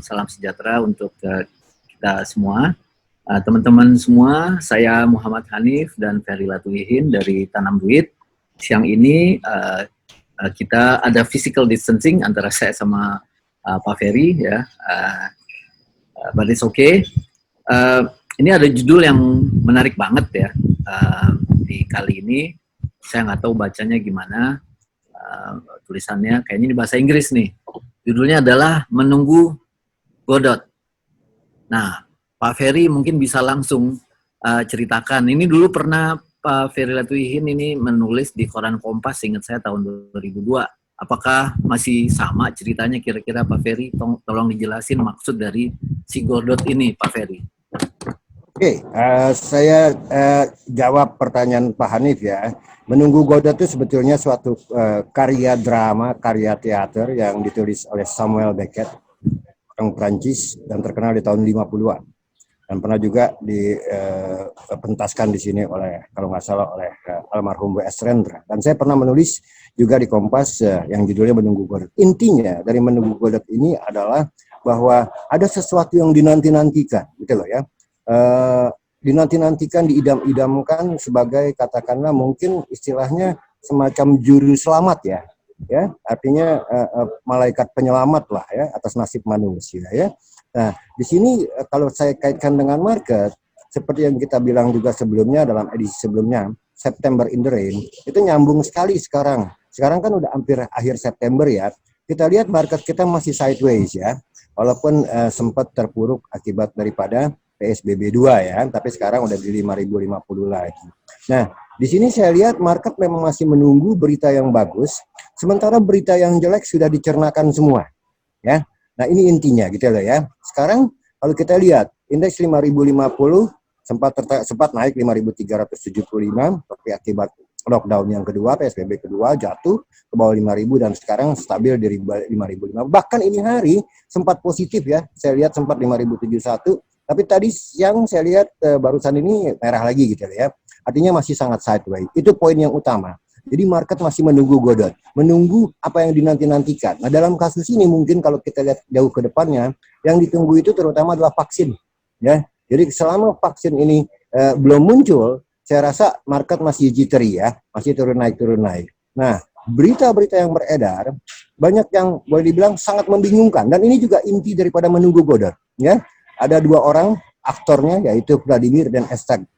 salam sejahtera untuk kita semua. Teman-teman semua, saya Muhammad Hanif dan Ferry Latuhihin dari Tanam Duit. Siang ini kita ada physical distancing antara saya sama Pak Ferry, ya. But it's okay. Ini ada judul yang menarik banget ya. Di kali ini, saya nggak tahu bacanya gimana. Tulisannya kayaknya di bahasa Inggris nih. Judulnya adalah Menunggu Godot. Nah, Pak Ferry mungkin bisa langsung ceritakan. Ini dulu pernah Pak Ferry Latuhihin ini menulis di koran Kompas, ingat saya tahun 2002. Apakah masih sama ceritanya kira-kira Pak Ferry? Tolong dijelasin maksud dari si Godot ini, Pak Ferry. Oke, saya jawab pertanyaan Pak Hanif ya. Menunggu Godot itu sebetulnya suatu karya drama, karya teater yang ditulis oleh Samuel Beckett, orang Prancis, dan terkenal di tahun 50-an. Dan pernah juga dipentaskan di sini oleh, kalau nggak salah, oleh almarhum W.S. Rendra. Dan saya pernah menulis juga di Kompas yang judulnya Menunggu Godot. Intinya dari Menunggu Godot ini adalah bahwa ada sesuatu yang dinanti-nantikan, gitu loh ya. Dinanti-nantikan, diidam-idamkan sebagai, katakanlah mungkin istilahnya semacam juru selamat ya, artinya malaikat penyelamat lah ya atas nasib manusia ya. Nah, di sini kalau saya kaitkan dengan market, seperti yang kita bilang juga sebelumnya dalam edisi sebelumnya, September in the Rain, itu nyambung sekali sekarang. Sekarang kan udah hampir akhir September ya. Kita lihat market kita masih sideways ya, walaupun sempat terpuruk akibat daripada PSBB 2 ya, tapi sekarang udah di 5.050 lagi. Nah, di sini saya lihat market memang masih menunggu berita yang bagus, sementara berita yang jelek sudah dicernakan semua, ya. Nah, ini intinya gitu loh ya. Sekarang kalau kita lihat indeks 5.050 sempat naik 5.375, tapi akibat lockdown yang kedua, PSBB kedua jatuh ke bawah 5.000 dan sekarang stabil di 5.005. Bahkan ini hari sempat positif ya. Saya lihat sempat 5.071. Tapi tadi siang saya lihat barusan ini merah lagi gitu ya. Artinya masih sangat sideways. Itu poin yang utama. Jadi market masih menunggu Godot. Menunggu apa yang dinanti-nantikan. Nah dalam kasus ini mungkin kalau kita lihat jauh ke depannya, yang ditunggu itu terutama adalah vaksin. Ya. Jadi selama vaksin ini belum muncul, saya rasa market masih jittery ya. Masih turun naik. Nah berita-berita yang beredar, banyak yang boleh dibilang sangat membingungkan. Dan ini juga inti daripada menunggu Godot. Ya. Ada dua orang aktornya yaitu Vladimir dan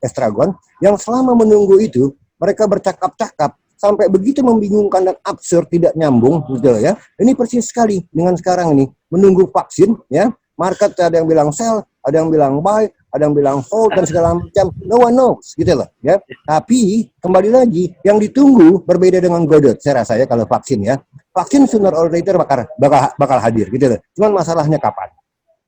Estragon yang selama menunggu itu mereka bercakap-cakap sampai begitu membingungkan dan absurd, tidak nyambung gitu ya. Ini persis sekali dengan sekarang ini menunggu vaksin ya. Market ada yang bilang sell, ada yang bilang buy, ada yang bilang hold dan segala macam. No one knows gitu loh ya. Tapi kembali lagi yang ditunggu berbeda dengan Godot saya rasa ya kalau vaksin ya. Vaksin sooner or later bakal hadir gitu loh. Cuman masalahnya kapan.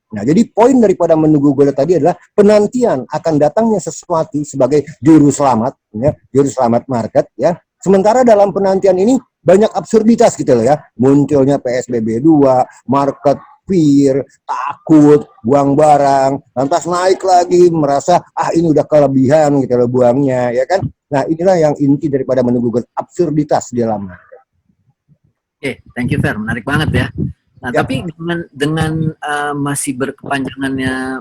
Nah, jadi poin daripada menunggu Godot tadi adalah penantian akan datangnya sesuatu sebagai juru selamat, ya, juru selamat market, ya. Sementara dalam penantian ini banyak absurditas gitu loh ya. Munculnya PSBB 2, market fear, takut, buang barang, lantas naik lagi, merasa ini udah kelebihan gitu loh buangnya, ya kan. Nah, inilah yang inti daripada menunggu Godot, absurditas di dalam market. Oke, thank you Fer, menarik banget ya. Nah, ya. Tapi dengan masih berkepanjangannya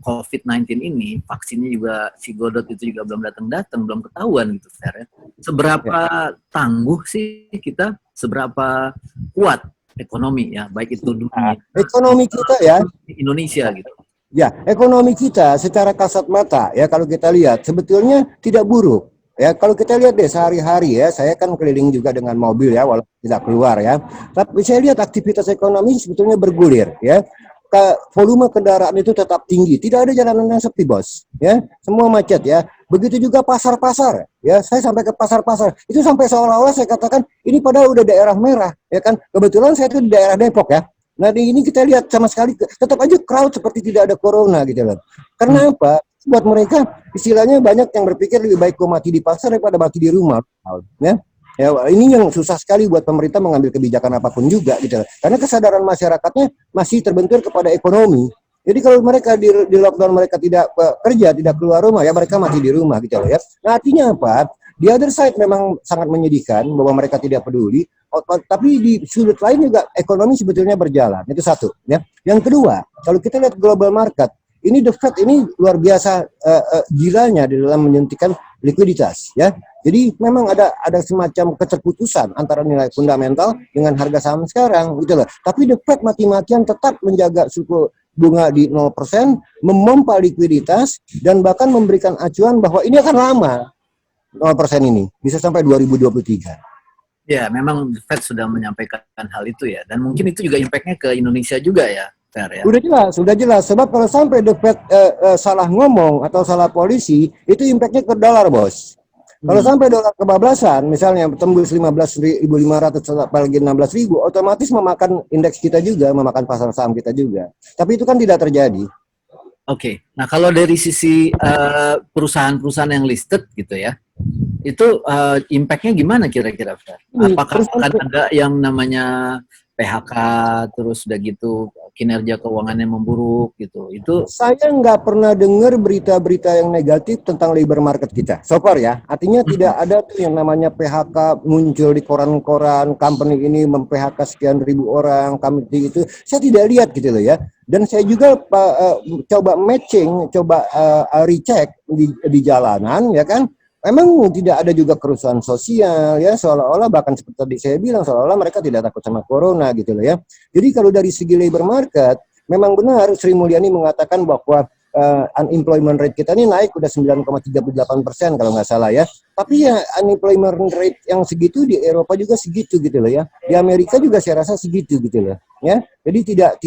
COVID-19 ini, vaksinnya juga, si Godot itu juga belum datang, belum ketahuan gitu, Fer. Ya. Seberapa tangguh sih kita, seberapa kuat ekonomi ya, baik itu dunia. Ekonomi kita ya. Indonesia gitu. Ya, ekonomi kita secara kasat mata ya kalau kita lihat sebetulnya tidak buruk. Ya, kalau kita lihat deh sehari-hari ya, saya kan keliling juga dengan mobil ya, walaupun tidak keluar ya. Tapi saya lihat aktivitas ekonomi sebetulnya bergulir ya. Volume kendaraan itu tetap tinggi, tidak ada jalanan yang sepi bos. Ya, semua macet ya. Begitu juga pasar-pasar ya. Saya sampai ke pasar-pasar itu sampai seolah-olah saya katakan ini padahal udah daerah merah ya kan. Kebetulan saya itu di daerah Depok ya. Nah di ini kita lihat sama sekali tetap aja crowd seperti tidak ada corona gitu loh. Karena apa? Buat mereka istilahnya banyak yang berpikir lebih baik gua mati di pasar daripada mati di rumah, ya. Ya, ini yang susah sekali buat pemerintah mengambil kebijakan apapun juga gitu. Karena kesadaran masyarakatnya masih terbentur kepada ekonomi. Jadi kalau mereka di lockdown mereka tidak kerja, tidak keluar rumah, ya mereka mati di rumah gitu loh ya. Nah, artinya apa? di other side memang sangat menyedihkan bahwa mereka tidak peduli. Tapi di sudut lain juga ekonomi sebetulnya berjalan. Itu satu. Ya. Yang kedua, kalau kita lihat global market, ini The Fed ini luar biasa gilanya di dalam menyuntikkan likuiditas. Ya. Jadi memang ada semacam keterputusan antara nilai fundamental dengan harga saham sekarang. Gitu loh. Tapi The Fed mati-matian tetap menjaga suku bunga di 0%, memompa likuiditas, dan bahkan memberikan acuan bahwa ini akan lama 0% ini, bisa sampai 2023. Ya, memang The Fed sudah menyampaikan hal itu ya, dan mungkin itu juga impact-nya ke Indonesia juga ya, Fer ya. Sudah jelas. Sebab kalau sampai The Fed salah ngomong atau salah polisi, itu impact-nya ke dolar, bos. Kalau sampai dolar kebablasan, misalnya tembus 15.500 apalagi 16.000, otomatis memakan indeks kita juga, memakan pasar saham kita juga. Tapi itu kan tidak terjadi. Oke. Nah, kalau dari sisi perusahaan-perusahaan yang listed gitu ya, itu impact-nya gimana kira-kira, Fer? Apakah akan ada yang namanya PHK, terus udah gitu kinerja keuangannya memburuk gitu? Itu saya nggak pernah dengar berita-berita yang negatif tentang labor market kita so far ya. Artinya tidak ada tuh yang namanya PHK muncul di koran-koran, company ini mem-PHK sekian ribu orang, company itu saya tidak lihat gitu loh ya. Dan saya juga coba matching, recheck di jalanan ya kan. Memang tidak ada juga kerusuhan sosial ya, seolah-olah bahkan seperti tadi saya bilang, seolah-olah mereka tidak takut sama corona gitu loh ya. Jadi kalau dari segi labor market, memang benar Sri Mulyani mengatakan bahwa unemployment rate kita ini naik udah 9,38% kalau nggak salah ya. Tapi ya unemployment rate yang segitu di Eropa juga segitu gitu loh ya. Di Amerika juga saya rasa segitu gitu loh ya. Jadi tidak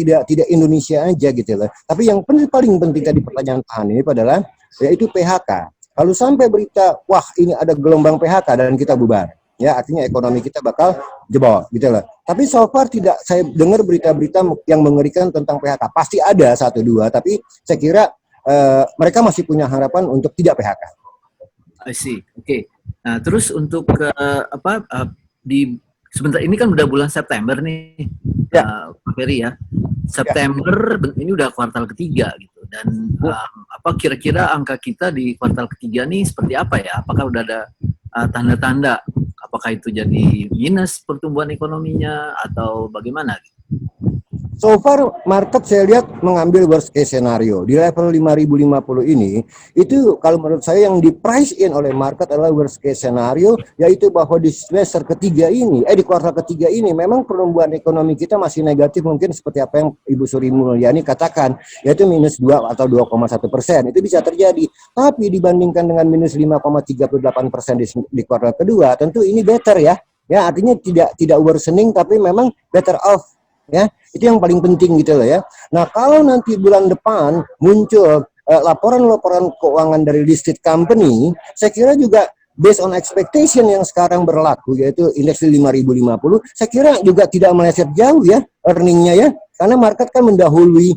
Indonesia aja gitu loh. Tapi yang paling penting tadi pertanyaan Pak Hanif adalah yaitu PHK. Kalau sampai berita, wah ini ada gelombang PHK dan kita bubar, ya artinya ekonomi kita bakal jebol, gitu loh. Tapi so far tidak saya dengar berita-berita yang mengerikan tentang PHK. Pasti ada satu dua, tapi saya kira mereka masih punya harapan untuk tidak PHK. I see. Oke. Nah, terus untuk di sebentar ini kan udah bulan September nih, ya. Pak Ferry ya. September ini udah kuartal ketiga gitu, dan apa kira-kira angka kita di kuartal ketiga nih seperti apa ya? Apakah udah ada tanda-tanda? Apakah itu jadi minus pertumbuhan ekonominya atau bagaimana? So far market saya lihat mengambil worst case scenario di level 5050 ini. Itu kalau menurut saya yang di price in oleh market adalah worst case scenario, yaitu bahwa di semester ketiga ini di kuartal ketiga ini memang pertumbuhan ekonomi kita masih negatif, mungkin seperti apa yang Ibu Sri Mulyani katakan, yaitu minus 2 atau 2,1%. Itu bisa terjadi. Tapi dibandingkan dengan minus 5,38% di kuartal kedua, tentu ini better ya. Ya, artinya tidak worsening tapi memang better off. Ya, itu yang paling penting gitu loh ya. Nah, kalau nanti bulan depan muncul laporan-laporan keuangan dari listed company, saya kira juga based on expectation yang sekarang berlaku, yaitu indeks 5050, saya kira juga tidak meleset jauh ya earningnya ya, karena market kan mendahului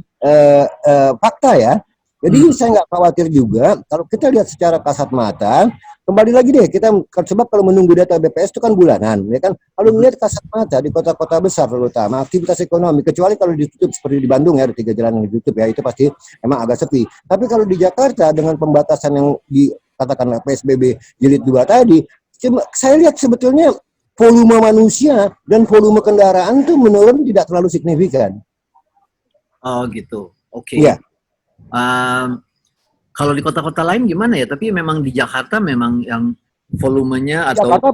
fakta ya. Jadi saya nggak khawatir juga kalau kita lihat secara kasat mata. Kembali lagi deh, kita sebab kalau menunggu data BPS itu kan bulanan, ya kan? Kalau melihat kasat mata di kota-kota besar terutama aktivitas ekonomi, kecuali kalau ditutup seperti di Bandung ya, ada 3 jalan yang ditutup ya, itu pasti emang agak sepi. Tapi kalau di Jakarta dengan pembatasan yang dikatakan PSBB jilid 2 tadi, saya lihat sebetulnya volume manusia dan volume kendaraan tuh menurun tidak terlalu signifikan. Oh gitu, oke. Iya. Kalau di kota-kota lain gimana ya? Tapi memang di Jakarta memang yang volumenya atau Jakarta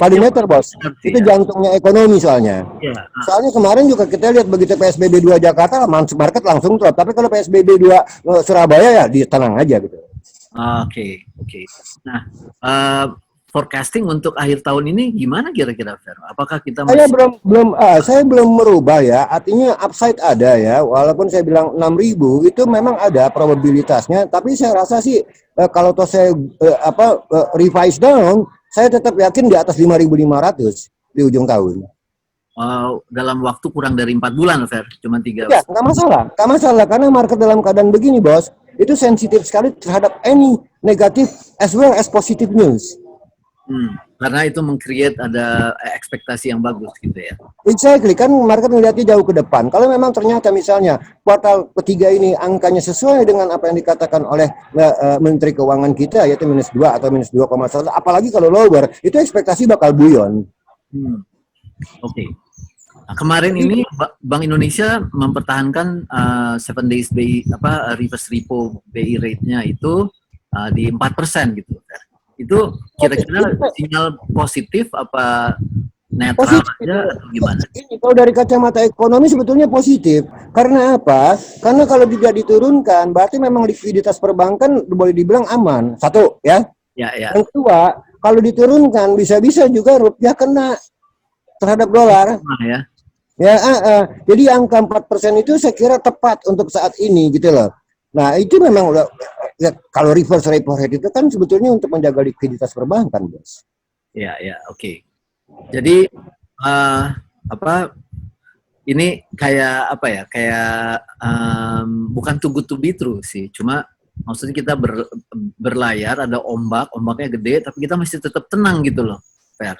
paling meter, bos. Itu ya? Jantungnya ekonomi soalnya. Ya. Soalnya kemarin juga kita lihat begitu PSBB 2 Jakarta, market langsung drop. Tapi kalau PSBB 2 Surabaya ya tenang aja gitu. Oke. Nah, forecasting untuk akhir tahun ini gimana kira-kira, Fer? Apakah kita masih... Saya belum merubah ya. Artinya upside ada ya. Walaupun saya bilang 6.000 itu memang ada probabilitasnya. Tapi saya rasa sih kalau toh saya revise down, saya tetap yakin di atas 5.500 di ujung tahun. Dalam waktu kurang dari 4 bulan, Fer. Cuma 3. Ya, nggak masalah. Karena market dalam keadaan begini, bos, itu sensitif sekali terhadap any negatif as well as positive news. Karena itu meng-create ada ekspektasi yang bagus gitu ya. Exactly, kan market melihatnya jauh ke depan. Kalau memang ternyata misalnya kuartal ketiga ini angkanya sesuai dengan apa yang dikatakan oleh Menteri Keuangan kita, yaitu -2 atau -2,1, apalagi kalau lower, itu ekspektasi bakal buyon. Oke. Nah, kemarin ini Bank Indonesia mempertahankan 7 days reverse repo BI rate-nya itu di 4% gitu. Itu kira-kira sinyal positif apa netral Positif. aja atau gimana? Ini kalau dari kacamata ekonomi sebetulnya positif. Karena apa? Karena kalau juga diturunkan, berarti memang likuiditas perbankan boleh dibilang aman. Satu, ya. Ya, ya. Yang kedua, kalau diturunkan bisa-bisa juga rupiah kena terhadap dolar. Ya. Ya, jadi angka 4% itu saya kira tepat untuk saat ini gitu loh. Nah, itu memang udah ya, kalau reverse repo rate itu kan sebetulnya untuk menjaga likuiditas perbankan, Bos. Ya, ya, oke. Jadi ini kayak apa ya? Kayak bukan too good to be true sih. Cuma maksudnya kita berlayar, ada ombaknya gede, tapi kita masih tetap tenang gitu loh, Fer.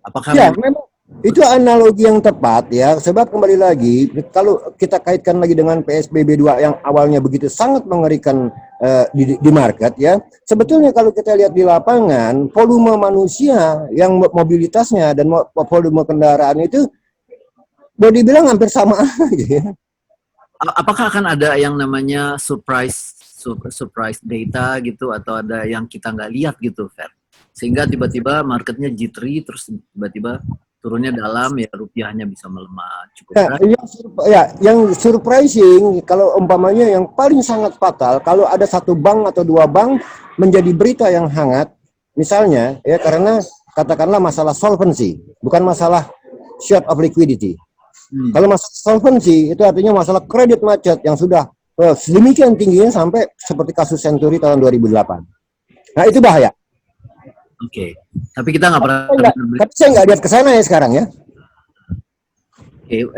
Apakah Ya, memang itu analogi yang tepat ya. Sebab kembali lagi, kalau kita kaitkan lagi dengan PSBB 2 yang awalnya begitu sangat mengerikan di market ya. Sebetulnya kalau kita lihat di lapangan, volume manusia yang mobilitasnya dan volume kendaraan itu boleh dibilang hampir sama aja ya. Apakah akan ada yang namanya surprise data gitu, atau ada yang kita nggak lihat gitu, Fer? Sehingga tiba-tiba marketnya jittery, terus tiba-tiba turunnya dalam, ya rupiahnya bisa melemah cukup berat. Yang surprising kalau umpamanya yang paling sangat fatal kalau ada satu bank atau dua bank menjadi berita yang hangat, misalnya ya karena katakanlah masalah solvency, bukan masalah short of liquidity. Kalau masalah solvency itu artinya masalah kredit macet yang sudah sedemikian tingginya sampai seperti kasus Century tahun 2008. Nah itu bahaya. Oke. Tapi kita nggak pernah. Tapi saya nggak lihat ke sana ya sekarang ya. Oke.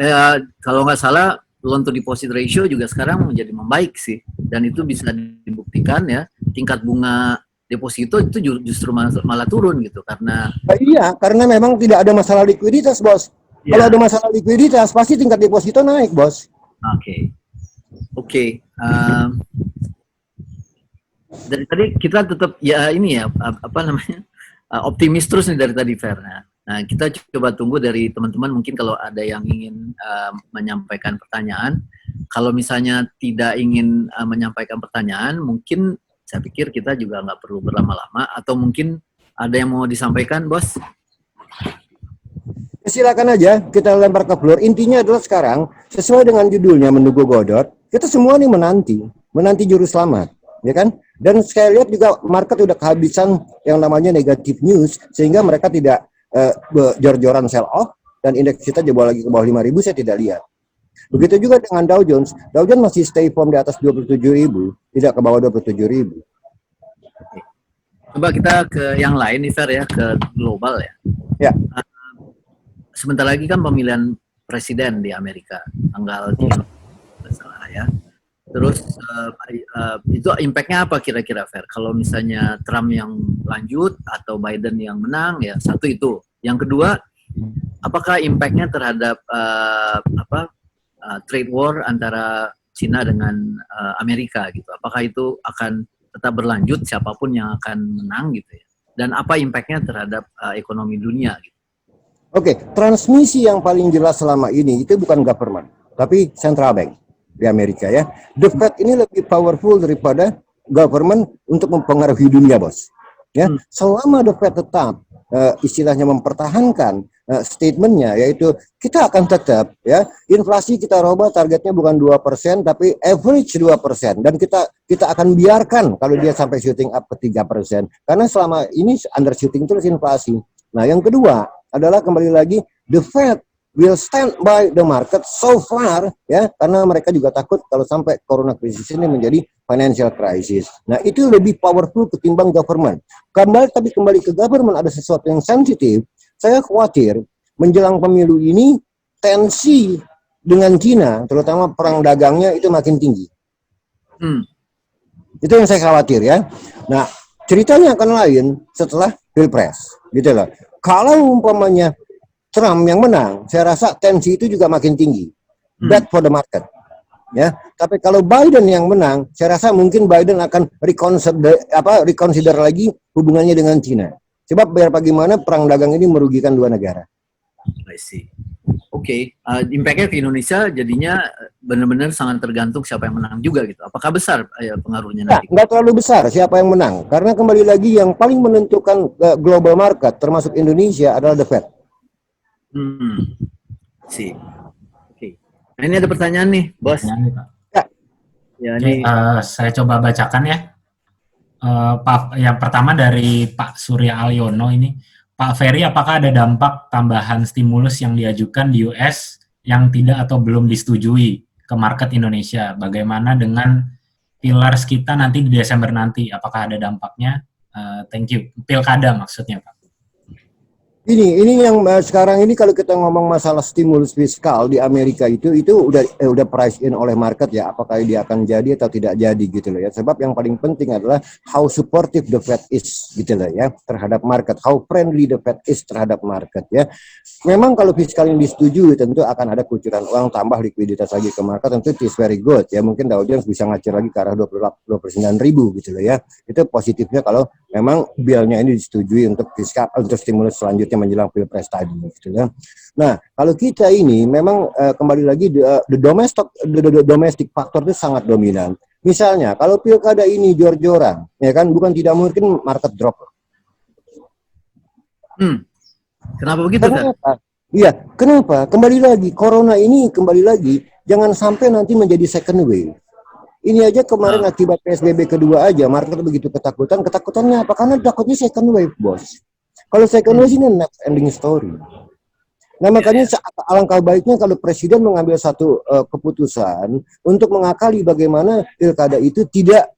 Kalau nggak salah loan to deposit ratio juga sekarang menjadi membaik sih, dan itu bisa dibuktikan ya, tingkat bunga deposito itu justru malah turun gitu karena. Iya, karena memang tidak ada masalah likuiditas, Bos. Ya. Kalau ada masalah likuiditas, pasti tingkat deposito naik, Bos. Oke. Dari tadi kita tetap ya ini ya apa namanya optimis terus nih dari tadi, Fer. Nah, kita coba tunggu dari teman-teman, mungkin kalau ada yang ingin menyampaikan pertanyaan. Kalau misalnya tidak ingin menyampaikan pertanyaan, mungkin saya pikir kita juga nggak perlu berlama-lama, atau mungkin ada yang mau disampaikan, Bos? Silakan aja, kita lempar ke floor. Intinya adalah sekarang, sesuai dengan judulnya Menunggu Godot, kita semua nih menanti juru selamat, ya kan? Dan saya lihat juga market udah kehabisan yang namanya negative news, sehingga mereka tidak jor-joran sell off, dan indeks kita jebol lagi ke bawah 5.000, saya tidak lihat. Begitu juga dengan Dow Jones masih stay firm di atas 27.000, tidak ke bawah 27.000. Coba kita ke yang lain nih, Fer, ya, ke global ya. Ya. Sebentar lagi kan pemilihan presiden di Amerika, tanggal 3 salah ya. Terus itu impact-nya apa kira-kira, Fer? Kalau misalnya Trump yang lanjut atau Biden yang menang, ya satu itu. Yang kedua, apakah impact-nya terhadap trade war antara Cina dengan Amerika gitu? Apakah itu akan tetap berlanjut, siapapun yang akan menang gitu ya? Dan apa impact-nya terhadap ekonomi dunia gitu? Oke, transmisi yang paling jelas selama ini itu bukan government, tapi central bank di Amerika ya. The Fed ini lebih powerful daripada government untuk mempengaruhi dunia, Bos. Ya, selama The Fed tetap istilahnya mempertahankan statementnya, yaitu kita akan tetap ya inflasi kita robah targetnya bukan 2% tapi average 2%, dan kita akan biarkan kalau dia sampai shooting up ke 3%, karena selama ini undershooting terus inflasi. Nah, yang kedua adalah kembali lagi the Fed will stand by the market so far ya, karena mereka juga takut kalau sampai corona krisis ini menjadi financial crisis. Nah, itu lebih powerful ketimbang government. Tapi kembali ke government ada sesuatu yang sensitif. Saya khawatir menjelang pemilu ini tensi dengan Cina, terutama perang dagangnya itu makin tinggi. Itu yang saya khawatir ya. Nah, ceritanya akan lain setelah Pilpres, gitu loh. Kalau umpamanya Trump yang menang, saya rasa tensi itu juga makin tinggi. Bad for the market. Ya, tapi kalau Biden yang menang, saya rasa mungkin Biden akan reconsider lagi hubungannya dengan Cina. Sebab biar bagaimana perang dagang ini merugikan dua negara. I see. Oke, impact-nya ke Indonesia jadinya benar-benar sangat tergantung siapa yang menang juga gitu. Apakah besar pengaruhnya nanti? Nggak terlalu besar siapa yang menang, karena kembali lagi yang paling menentukan global market termasuk Indonesia adalah the Fed. Oke. Nah, ini ada pertanyaan nih, Bos. Ya, ini saya coba bacakan ya. Yang pertama dari Pak Surya Alyono ini. Pak Ferry, apakah ada dampak tambahan stimulus yang diajukan di US yang tidak atau belum disetujui ke market Indonesia? Bagaimana dengan pillars kita nanti di Desember nanti? Apakah ada dampaknya? Thank you. Pilkada maksudnya, Pak. Ini yang sekarang ini kalau kita ngomong masalah stimulus fiskal di Amerika itu udah price in oleh market ya, apakah dia akan jadi atau tidak jadi gitu loh ya. Sebab yang paling penting adalah how supportive the Fed is gitu loh ya terhadap market, how friendly the Fed is terhadap market ya. Memang kalau fiskal yang disetujui tentu akan ada kucuran uang tambah likuiditas lagi ke market, tentu it is very good ya. Mungkin Dow Jones bisa ngacir lagi ke arah 29.000 gitu loh ya. Itu positifnya kalau memang bill-nya ini disetujui untuk fiskal untuk stimulus selanjutnya menjelang Pilpres tadi gitu kan. Nah, kalau kita ini memang kembali lagi the domestic factor itu sangat dominan. Misalnya kalau pilkada ini jor-joran, ya kan bukan tidak mungkin market drop. Kenapa begitu, Kenapa? Iya, kenapa? Kembali lagi corona ini jangan sampai nanti menjadi second wave. Ini aja kemarin akibat PSBB kedua aja, market begitu ketakutannya apa? Karena takutnya second wave, bos. Kalau second wave ini next ending story. Nah makanya alangkah baiknya kalau presiden mengambil satu keputusan untuk mengakali bagaimana pilkada itu tidak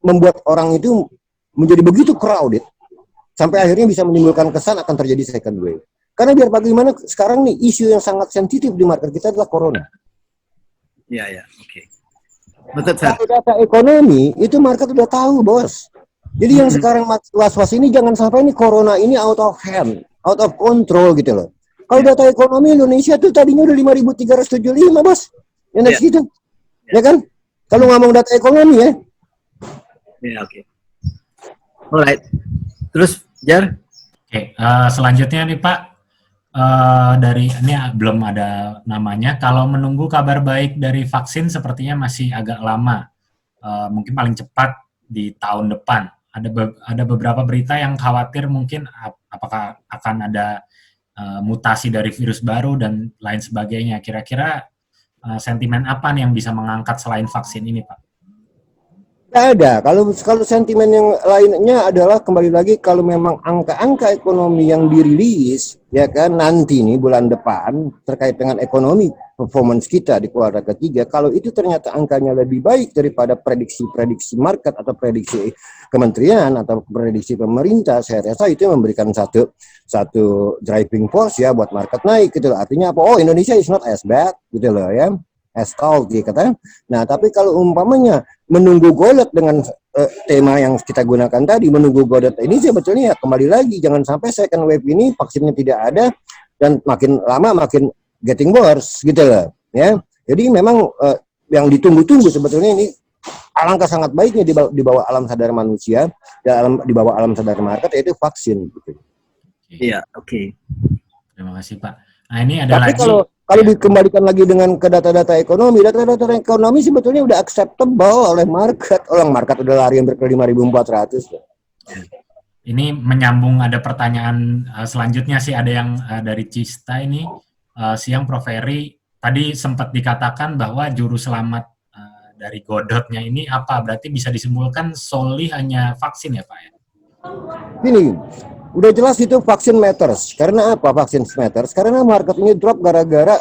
membuat orang itu menjadi begitu crowded sampai akhirnya bisa menimbulkan kesan akan terjadi second wave. Karena biar bagaimana sekarang nih isu yang sangat sensitif di market kita adalah corona. Iya, oke. Kalau data ekonomi itu market udah tahu, bos. Jadi yang sekarang was-was ini jangan sampai ini corona ini out of hand, out of control gitu loh. Kalau data ekonomi Indonesia tuh tadinya udah 5.375, bos. Indeks gitu. Ya kan? Kalau ngomong data ekonomi ya. Ya, oke. Alright. Terus, Jar? Oke, selanjutnya nih Pak, dari ini belum ada namanya. Kalau menunggu kabar baik dari vaksin sepertinya masih agak lama. Mungkin paling cepat di tahun depan. Ada beberapa berita yang khawatir mungkin apakah akan ada mutasi dari virus baru dan lain sebagainya. Kira-kira sentimen apa nih yang bisa mengangkat selain vaksin ini, Pak? Tidak ada. Kalau sentimen yang lainnya adalah kembali lagi kalau memang angka-angka ekonomi yang dirilis ya kan nanti nih bulan depan terkait dengan ekonomi performance kita di kuartal ketiga, kalau itu ternyata angkanya lebih baik daripada prediksi market atau prediksi kementerian atau prediksi pemerintah, saya rasa itu memberikan satu driving force ya buat market naik gitu. Artinya apa? Oh, Indonesia is not as bad gitu loh ya. As called gitu kan. Nah, tapi kalau umpamanya menunggu godot dengan tema yang kita gunakan tadi, menunggu godot ini sebetulnya ya kembali lagi jangan sampai second wave ini vaksinnya tidak ada dan makin lama makin getting worse gitu loh ya. Jadi memang yang ditunggu-tunggu sebetulnya ini alangkah sangat baiknya di bawah alam sadar manusia dan di bawah alam sadar market yaitu vaksin gitu. Iya, oke. Terima kasih Pak. Nah, ini ada tapi lagi. Kalau dikembalikan lagi dengan ke data-data ekonomi sebetulnya udah acceptable oleh market. Orang market udah lari hampir ke 5.400. Ini menyambung ada pertanyaan selanjutnya sih, ada yang dari Cista ini. Siang Prof. Ferry, tadi sempat dikatakan bahwa juru selamat dari godotnya ini apa? Berarti bisa disimpulkan solely hanya vaksin ya Pak ya? Ini udah jelas itu vaksin matters. Karena apa vaksin matters? Karena market ini drop gara-gara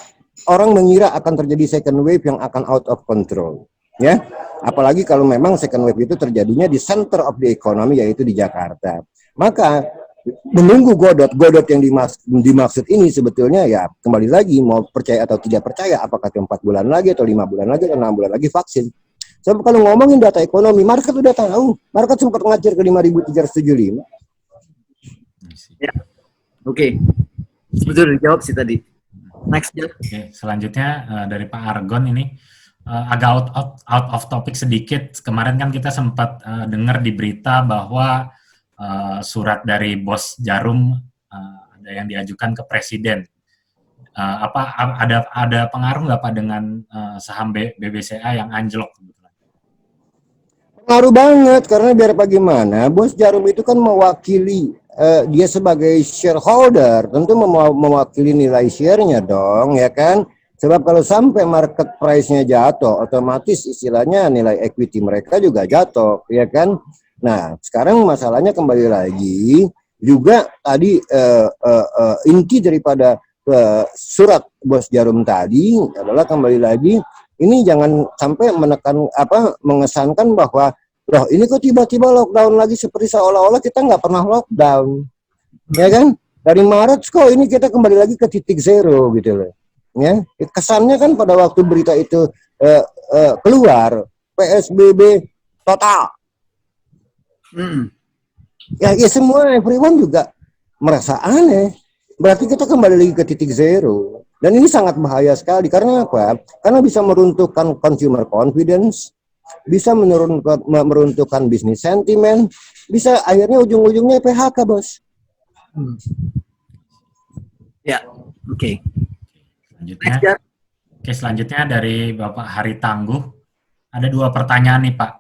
orang mengira akan terjadi second wave yang akan out of control. Ya, apalagi kalau memang second wave itu terjadinya di center of the economy yaitu di Jakarta. Maka menunggu godot yang dimaksud ini sebetulnya ya kembali lagi mau percaya atau tidak percaya apakah itu 4 bulan lagi atau 5 bulan lagi atau 6 bulan lagi vaksin. Sebab kalau ngomongin data ekonomi, market udah tahu. Market sempat ngacir ke 5.375. Ya, oke. Betul dijawab sih tadi. Next, Jeff. Oke, selanjutnya dari Pak Argon ini agak out of topic sedikit. Kemarin kan kita sempat dengar di berita bahwa surat dari bos Jarum ada yang diajukan ke Presiden. Apa ada pengaruh nggak Pak dengan saham BBCA yang anjlok? Pengaruh banget, karena biar bagaimana, bos Jarum itu kan mewakili, dia sebagai shareholder, tentu mewakili nilai share-nya dong, ya kan? Sebab kalau sampai market price-nya jatuh, otomatis istilahnya nilai equity mereka juga jatuh, ya kan? Nah, sekarang masalahnya kembali lagi, juga tadi inti daripada surat bos Jarum tadi adalah kembali lagi, ini jangan sampai mengesankan bahwa loh ini kok tiba-tiba lockdown lagi, seperti seolah-olah kita nggak pernah lockdown, ya kan? Dari Maret kok ini kita kembali lagi ke titik zero gitu loh, ya. Kesannya kan pada waktu berita itu keluar PSBB total, ya semua everyone juga merasa aneh. Berarti kita kembali lagi ke titik zero. Dan ini sangat bahaya sekali. Karena apa? Karena bisa meruntuhkan consumer confidence, bisa meruntuhkan bisnis sentiment, bisa akhirnya ujung-ujungnya PHK, bos. Ya, oke. Selanjutnya dari Bapak Hari Tangguh. Ada 2 pertanyaan nih Pak.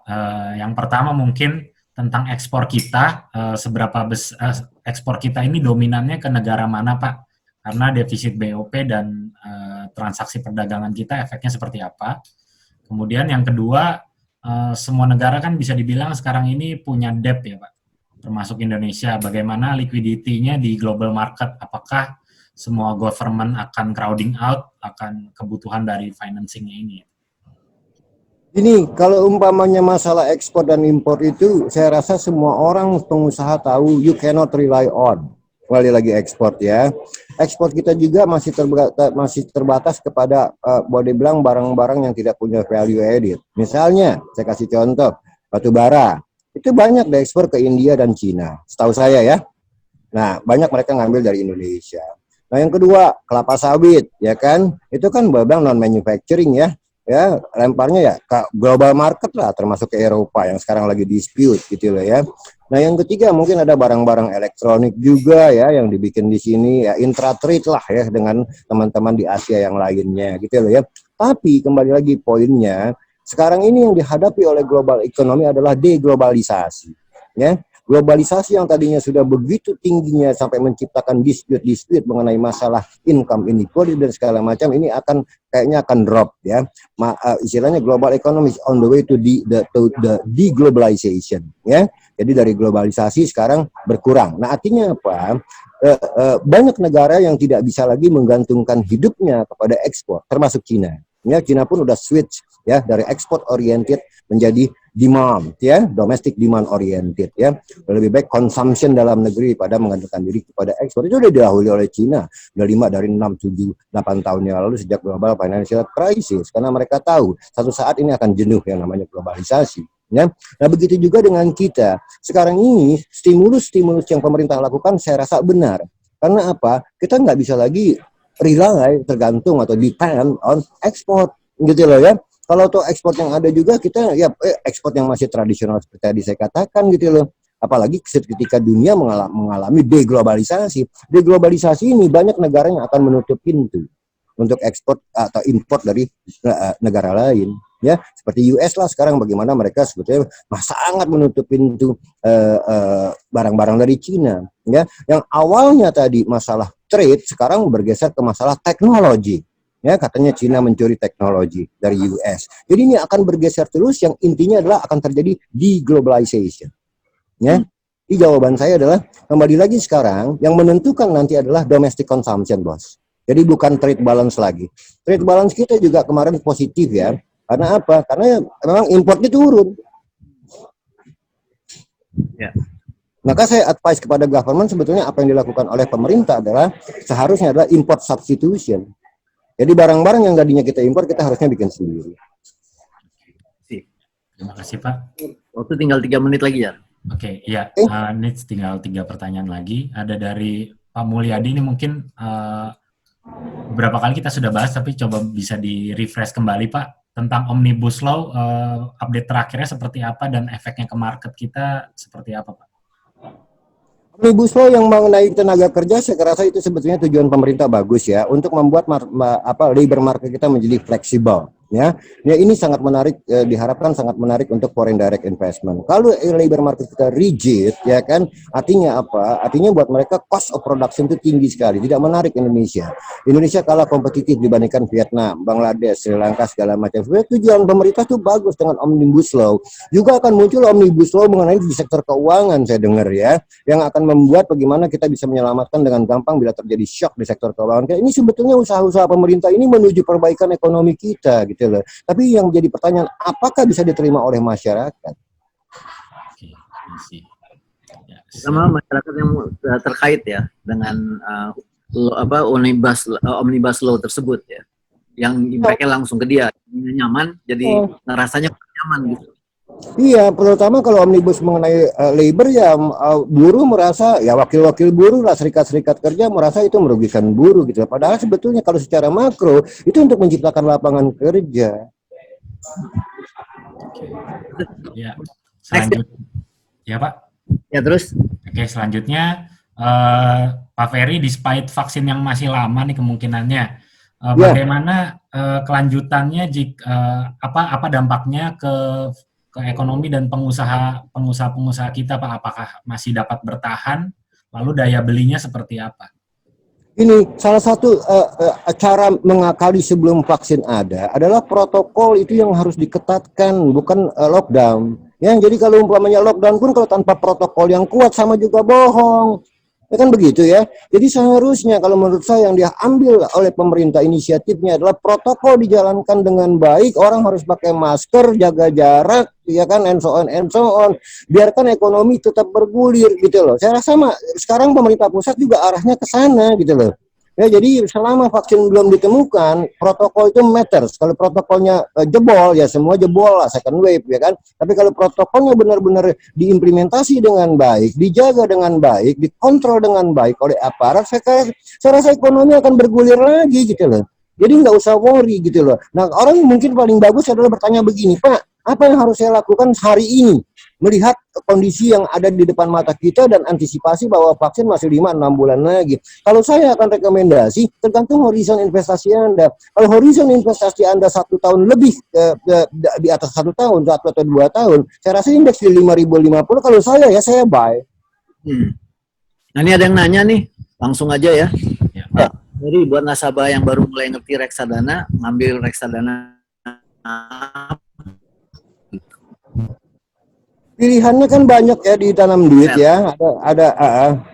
Yang pertama mungkin tentang ekspor kita, seberapa besar ekspor kita ini dominannya ke negara mana Pak? Karena defisit BOP dan transaksi perdagangan kita efeknya seperti apa? Kemudian yang kedua, semua negara kan bisa dibilang sekarang ini punya debt ya Pak, termasuk Indonesia. Bagaimana liquidity-nya di global market? Apakah semua government akan crowding out, akan kebutuhan dari financing-nya ini? Ini kalau umpamanya masalah ekspor dan impor itu, saya rasa semua orang pengusaha tahu you cannot rely on. Kembali lagi ekspor ya. Ekspor kita juga masih terbatas kepada boleh bilang barang-barang yang tidak punya value added. Misalnya, saya kasih contoh, batu bara. Itu banyak diekspor ke India dan Cina, setahu saya ya. Nah, banyak mereka ngambil dari Indonesia. Nah, yang kedua, kelapa sawit, ya kan? Itu kan barang non manufacturing ya. Ya, lemparnya ya ke global market lah, termasuk ke Eropa yang sekarang lagi dispute gitu loh ya. Nah, yang ketiga mungkin ada barang-barang elektronik juga ya yang dibikin di sini ya, intra-trade lah ya dengan teman-teman di Asia yang lainnya gitu loh ya. Tapi kembali lagi poinnya, sekarang ini yang dihadapi oleh global ekonomi adalah deglobalisasi ya. Globalisasi yang tadinya sudah begitu tingginya sampai menciptakan dispute mengenai masalah income inequality dan segala macam, ini kayaknya akan drop ya. Istilahnya global economy is on the way to the deglobalization ya. Jadi dari globalisasi sekarang berkurang. Nah, artinya apa? Banyak negara yang tidak bisa lagi menggantungkan hidupnya kepada ekspor, termasuk Cina. Ya, Cina pun udah switch ya dari export oriented menjadi demand ya, domestic demand oriented ya. Lebih baik consumption dalam negeri pada menggantungkan diri kepada ekspor. Itu sudah didahului oleh Cina dari 6, 7, 8 tahun yang lalu sejak global financial crisis, karena mereka tahu satu saat ini akan jenuh yang namanya globalisasi ya. Nah, begitu juga dengan kita. Sekarang ini stimulus-stimulus yang pemerintah lakukan saya rasa benar. Karena apa? Kita nggak bisa lagi rely, tergantung atau depend on ekspor gitu loh ya. Kalau tuh ekspor yang ada juga kita ya ekspor yang masih tradisional seperti tadi saya katakan gitu loh. Apalagi ketika dunia mengalami deglobalisasi. Deglobalisasi ini banyak negara yang akan menutup pintu untuk ekspor atau impor dari negara lain. Ya, seperti US lah sekarang bagaimana mereka sebetulnya sangat menutup pintu barang-barang dari Cina. Ya, yang awalnya tadi masalah trade sekarang bergeser ke masalah teknologi. Ya, katanya Cina mencuri teknologi dari US. Jadi ini akan bergeser terus, yang intinya adalah akan terjadi deglobalization. Ya. Jadi jawaban saya adalah kembali lagi sekarang yang menentukan nanti adalah domestic consumption, bos. Jadi bukan trade balance lagi. Trade balance kita juga kemarin positif ya. Karena apa? Karena memang importnya turun. Ya. Maka saya advise kepada government sebetulnya apa yang dilakukan oleh pemerintah adalah seharusnya adalah import substitution. Jadi barang-barang yang tadinya kita impor kita harusnya bikin sendiri. Terima kasih Pak. Waktu tinggal 3 menit lagi ya. Oke, iya. Ini tinggal 3 pertanyaan lagi. Ada dari Pak Mulyadi, ini mungkin beberapa kali kita sudah bahas, tapi coba bisa di-refresh kembali Pak, tentang Omnibus Law, update terakhirnya seperti apa dan efeknya ke market kita seperti apa Pak? Omnibus Law yang mengenai tenaga kerja, saya rasa itu sebetulnya tujuan pemerintah bagus ya, untuk membuat labor market kita menjadi fleksibel. Ya, ini sangat menarik, diharapkan sangat menarik untuk foreign direct investment. Kalau labor market kita rigid, ya kan, artinya apa? Artinya buat mereka cost of production itu tinggi sekali, tidak menarik Indonesia. Indonesia kalah kompetitif dibandingkan Vietnam, Bangladesh, Sri Lanka segala macam. Sebenarnya tujuan pemerintah itu bagus dengan Omnibus Law. Juga akan muncul Omnibus Law mengenai di sektor keuangan, saya dengar ya, yang akan membuat bagaimana kita bisa menyelamatkan dengan gampang bila terjadi shock di sektor keuangan. Ini sebetulnya usaha-usaha pemerintah ini menuju perbaikan ekonomi kita. Gitu loh. Tapi yang jadi pertanyaan, apakah bisa diterima oleh masyarakat? Oke, ya, sama masyarakat yang terkait ya dengan omnibus law tersebut ya, yang impact-nya langsung ke dia, nyaman, jadi rasanya nyaman gitu. Iya, terutama kalau omnibus mengenai labor ya, buruh merasa, ya wakil-wakil buruh lah, serikat-serikat kerja merasa itu merugikan buruh gitu. Padahal sebetulnya kalau secara makro itu untuk menciptakan lapangan kerja. Ya, selanjutnya, ya Pak. Ya terus. Oke, selanjutnya Pak Ferry, despite vaksin yang masih lama nih kemungkinannya, bagaimana kelanjutannya apa dampaknya ke ekonomi dan pengusaha kita Pak? Apakah masih dapat bertahan? Lalu daya belinya seperti apa? Ini salah satu cara mengakali sebelum vaksin ada adalah protokol itu yang harus diketatkan, bukan lockdown. Ya, jadi kalau umpamanya lockdown pun kalau tanpa protokol yang kuat sama juga bohong. Ya kan begitu ya. Jadi seharusnya kalau menurut saya yang diambil oleh pemerintah inisiatifnya adalah protokol dijalankan dengan baik, orang harus pakai masker, jaga jarak, ya kan, and so on. Biarkan ekonomi tetap bergulir gitu loh. Saya rasa sekarang pemerintah pusat juga arahnya ke sana gitu loh. Ya, jadi selama vaksin belum ditemukan, protokol itu matters. Kalau protokolnya jebol, ya semua jebol lah, second wave, ya kan. Tapi kalau protokolnya benar-benar diimplementasi dengan baik, dijaga dengan baik, dikontrol dengan baik oleh aparat, saya rasa ekonomi akan bergulir lagi gitu loh. Jadi nggak usah worry gitu loh. Nah, orang mungkin paling bagus adalah bertanya begini, Pak, apa yang harus saya lakukan hari ini? Melihat kondisi yang ada di depan mata kita dan antisipasi bahwa vaksin masih 5-6 bulan lagi. Kalau saya akan rekomendasi, tergantung horizon investasi Anda. Kalau horizon investasi Anda 1 tahun lebih, di atas 1 tahun, 1 atau 2 tahun, saya rasa indeks di 5.050, kalau saya buy. Nah, ini ada yang nanya nih, langsung aja ya. Jadi buat nasabah yang baru mulai ngerti reksadana, ngambil reksadana pilihannya kan banyak ya ditanam duit ya,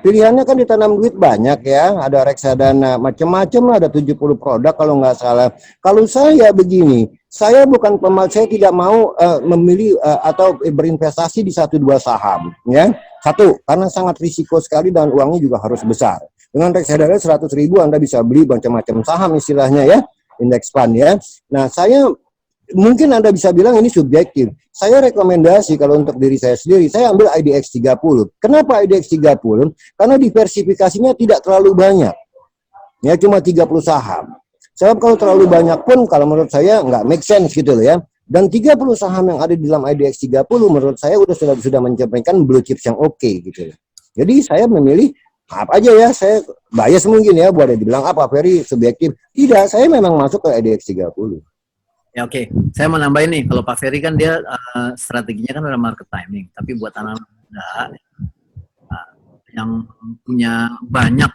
pilihannya kan ditanam duit banyak ya, ada reksadana macam-macam lah, ada 70 produk kalau nggak salah. Kalau saya begini, saya bukan saya tidak mau memilih atau berinvestasi di 1-2 saham ya. Satu, karena sangat risiko sekali dan uangnya juga harus besar. Dengan reksadana 100.000 Anda bisa beli macam-macam saham istilahnya ya, indeks fund ya. Nah, mungkin Anda bisa bilang ini subjektif. Saya rekomendasi kalau untuk diri saya sendiri, saya ambil IDX 30. Kenapa IDX 30? Karena diversifikasinya tidak terlalu banyak. Ya, cuma 30 saham. Sebab kalau terlalu banyak pun, kalau menurut saya nggak make sense gitu loh ya. Dan 30 saham yang ada di dalam IDX 30 menurut saya sudah mencerminkan blue chips yang oke gitu loh. Jadi saya memilih apa aja ya, saya bias mungkin ya, boleh dibilang apa, Ferry subjektif. Tidak, saya memang masuk ke IDX 30. Ya oke. Saya mau nambahin nih, kalau Pak Ferry kan dia strateginya kan ada market timing, tapi buat anak muda yang punya banyak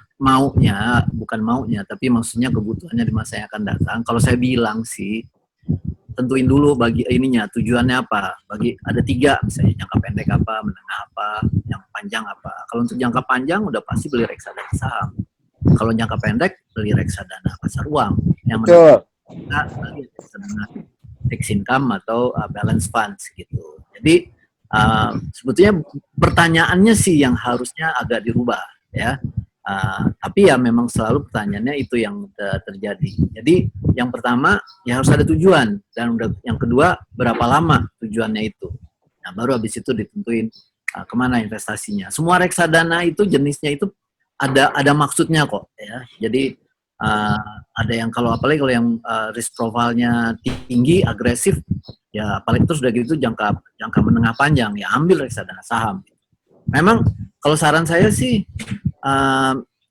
bukan maunya, tapi maksudnya kebutuhannya di masa yang akan datang. Kalau saya bilang sih, tentuin dulu bagi tujuannya apa. Ada 3 misalnya, jangka pendek apa, menengah apa, yang panjang apa. Kalau untuk jangka panjang udah pasti beli reksadana saham. Kalau jangka pendek beli reksadana pasar uang. Yang menengah fixed income atau balance funds gitu. Jadi sebetulnya pertanyaannya sih yang harusnya agak dirubah ya. Tapi ya memang selalu pertanyaannya itu yang terjadi. Jadi yang pertama ya harus ada tujuan, dan yang kedua berapa lama tujuannya itu. Nah, baru habis itu ditentuin kemana investasinya. Semua reksadana itu jenisnya itu ada maksudnya kok ya. Jadi ada yang apalagi kalau yang risk profile-nya tinggi, agresif, ya apalagi terus udah gitu jangka menengah panjang, ya ambil reksadana saham. Memang kalau saran saya sih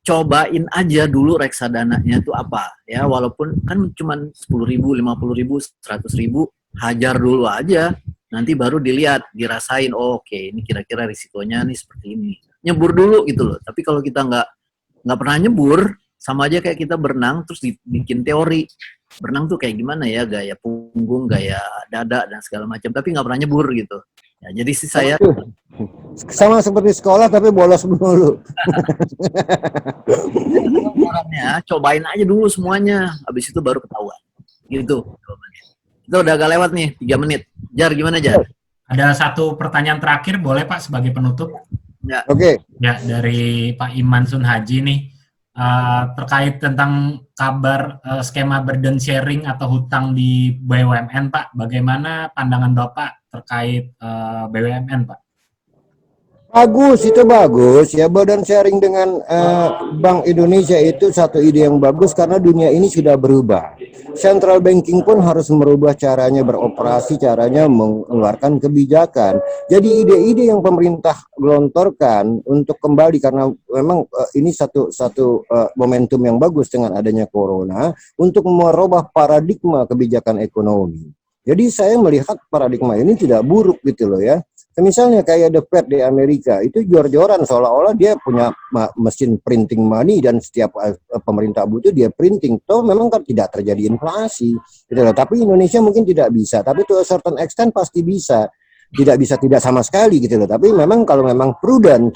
cobain aja dulu reksadananya itu apa ya, walaupun kan cuma 10.000, 50.000, 100.000, hajar dulu aja, nanti baru dilihat, dirasain, oh, oke, ini kira-kira risikonya nih seperti ini, nyebur dulu gitu loh. Tapi kalau kita nggak pernah nyebur, sama aja kayak kita berenang terus bikin teori berenang tuh kayak gimana ya, gaya punggung, gaya dada dan segala macam, tapi nggak pernah nyebur gitu ya. Jadi sih saya sama seperti sekolah tapi bolos dulu. Cobain aja dulu semuanya, habis itu baru ketahuan. Gitu. Itu udah agak lewat nih, 3 menit. Jar, gimana Jar? Ada satu pertanyaan terakhir, boleh Pak sebagai penutup? Ya. Oke. Ya, dari Pak Iman Sunhaji nih, terkait tentang kabar skema burden sharing atau hutang di BUMN, Pak. Bagaimana pandangan Bapak terkait BUMN, Pak? Bagus, itu bagus ya. Burden sharing dengan Bank Indonesia itu satu ide yang bagus karena dunia ini sudah berubah. Central banking pun harus merubah caranya beroperasi, caranya mengeluarkan kebijakan. Jadi ide-ide yang pemerintah gelontorkan untuk kembali, karena memang ini satu momentum yang bagus dengan adanya corona untuk merubah paradigma kebijakan ekonomi. Jadi saya melihat paradigma ini tidak buruk gitu loh ya. Misalnya kayak The Fed di Amerika, itu jor-joran seolah-olah dia punya mesin printing money dan setiap pemerintah butuh dia printing. Toh memang kan tidak terjadi inflasi, gitu loh. Tapi Indonesia mungkin tidak bisa, tapi to a certain extent pasti bisa. Tidak bisa tidak sama sekali gitu loh. Tapi memang kalau memang prudent,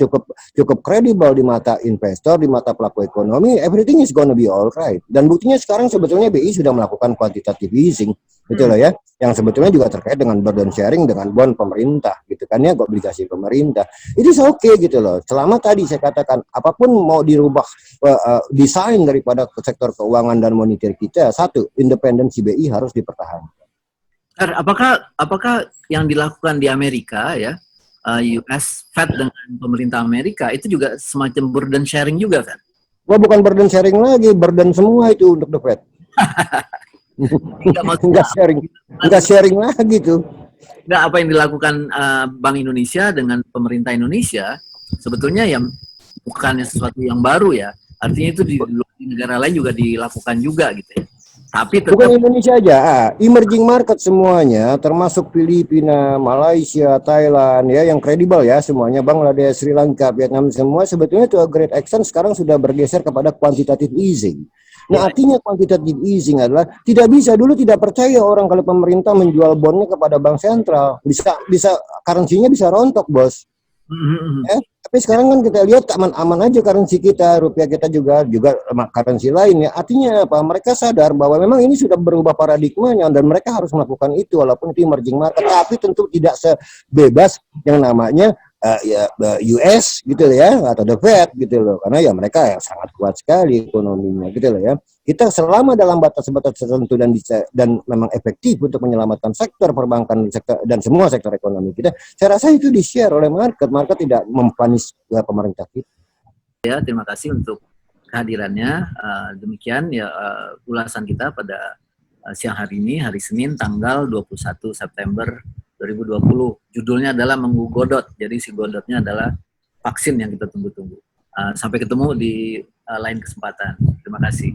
cukup kredibel di mata investor, di mata pelaku ekonomi, everything is gonna be alright. Dan buktinya sekarang sebetulnya BI sudah melakukan quantitative easing, gitu loh ya, yang sebetulnya juga terkait dengan burden sharing dengan bond pemerintah, gitu kan ya, obligasi pemerintah. Itu oke gitu loh. Selama tadi saya katakan apapun mau dirubah desain daripada sektor keuangan dan moneter kita, satu, independensi BI harus dipertahankan. Apakah yang dilakukan di Amerika ya, US Fed dengan pemerintah Amerika itu juga semacam burden sharing juga kan? Wah, bukan burden sharing lagi, burden semua itu untuk The Fed. Enggak sharing lagi tuh. Enggak, apa yang dilakukan Bank Indonesia dengan pemerintah Indonesia sebetulnya ya bukannya sesuatu yang baru ya. Artinya itu di negara lain juga dilakukan juga gitu ya. Tapi tetap, bukan Indonesia aja, emerging market semuanya, termasuk Filipina, Malaysia, Thailand, ya yang kredibel ya semuanya, Bangladesh, Sri Lanka, Vietnam, semua sebetulnya to a great extent sekarang sudah bergeser kepada quantitative easing. Nah, artinya quantitative easing adalah tidak bisa, dulu tidak percaya orang kalau pemerintah menjual bondnya kepada bank sentral, bisa currency-nya bisa rontok, bos. Tapi sekarang kan kita lihat aman-aman aja currency kita, rupiah kita juga currency lain ya. Artinya apa? Mereka sadar bahwa memang ini sudah berubah paradigmanya dan mereka harus melakukan itu walaupun itu emerging market, tapi tentu tidak sebebas yang namanya US gitu ya, atau The Fed gitu loh, karena ya mereka yang sangat kuat sekali ekonominya gitu loh ya. Kita selama dalam batas-batas tertentu dan memang efektif untuk menyelamatkan sektor perbankan dan semua sektor ekonomi kita, saya rasa itu di-share oleh market tidak mempanis pemerintah kita. Ya, terima kasih untuk kehadirannya. Demikian ya ulasan kita pada siang hari ini, hari Senin tanggal 21 September 2020. Judulnya adalah Menggu Godot. Jadi si Godotnya adalah vaksin yang kita tunggu-tunggu. Sampai ketemu di lain kesempatan. Terima kasih.